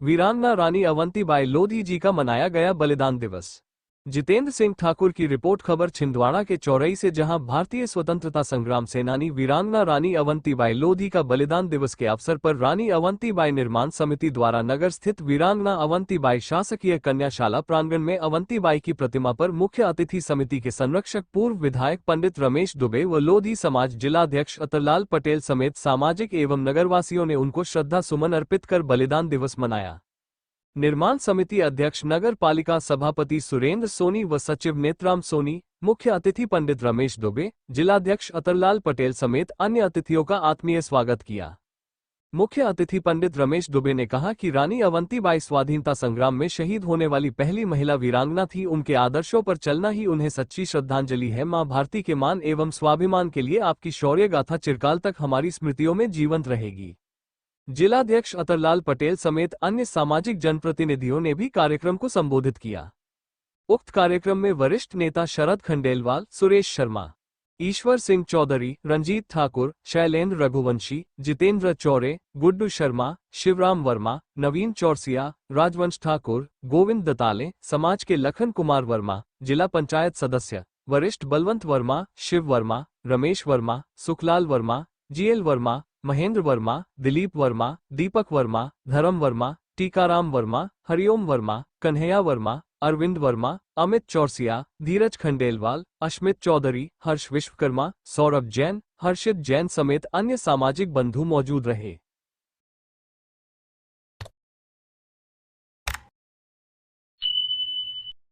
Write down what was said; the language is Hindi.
वीरांगना रानी अवंतीबाई लोधी जी का मनाया गया बलिदान दिवस। जितेंद्र सिंह ठाकुर की रिपोर्ट। खबर छिंदवाड़ा के चौरई से, जहां भारतीय स्वतंत्रता संग्राम सेनानी वीरांगना रानी अवंतीबाई लोधी का बलिदान दिवस के अवसर पर रानी अवंतीबाई निर्माण समिति द्वारा नगर स्थित वीरांगना अवंतीबाई शासकीय कन्याशाला प्रांगण में अवंतीबाई की प्रतिमा पर मुख्य अतिथि समिति के संरक्षक पूर्व विधायक पंडित रमेश दुबे व लोधी समाज जिलाध्यक्ष अतरलाल पटेल समेत सामाजिक एवं नगरवासियों ने उनको श्रद्धा सुमन अर्पित कर बलिदान दिवस मनाया। निर्माण समिति अध्यक्ष नगर पालिका सभापति सुरेंद्र सोनी व सचिव नेत्राम सोनी, मुख्य अतिथि पंडित रमेश दुबे, जिलाध्यक्ष अतरलाल पटेल समेत अन्य अतिथियों का आत्मीय स्वागत किया। मुख्य अतिथि पंडित रमेश दुबे ने कहा कि रानी अवंतीबाई स्वाधीनता संग्राम में शहीद होने वाली पहली महिला वीरांगना थी। उनके आदर्शों पर चलना ही उन्हें सच्ची श्रद्धांजलि है। मां भारती के मान एवं स्वाभिमान के लिए आपकी शौर्य गाथा चिरकाल तक हमारी स्मृतियों में जीवंत रहेगी। जिलाध्यक्ष अतरलाल पटेल समेत अन्य सामाजिक जनप्रतिनिधियों ने भी कार्यक्रम को संबोधित किया। उक्त कार्यक्रम में वरिष्ठ नेता शरद खंडेलवाल, सुरेश शर्मा, ईश्वर सिंह चौधरी, रंजीत ठाकुर, शैलेंद्र रघुवंशी, जितेंद्र चौरे, गुड्डू शर्मा, शिवराम वर्मा, नवीन चौरसिया, राजवंश ठाकुर, गोविंद दताले, समाज के लखन कुमार वर्मा, जिला पंचायत सदस्य वरिष्ठ बलवंत वर्मा, शिव वर्मा, रमेश वर्मा, सुखलाल वर्मा, जीएल वर्मा, महेंद्र वर्मा, दिलीप वर्मा, दीपक वर्मा, धर्म वर्मा, टीकाराम वर्मा, हरिओम वर्मा, कन्हैया वर्मा, अरविंद वर्मा, अमित चौरसिया, धीरज खंडेलवाल, अश्मित चौधरी, हर्ष विश्वकर्मा, सौरभ जैन, हर्षित जैन समेत अन्य सामाजिक बंधु मौजूद रहे।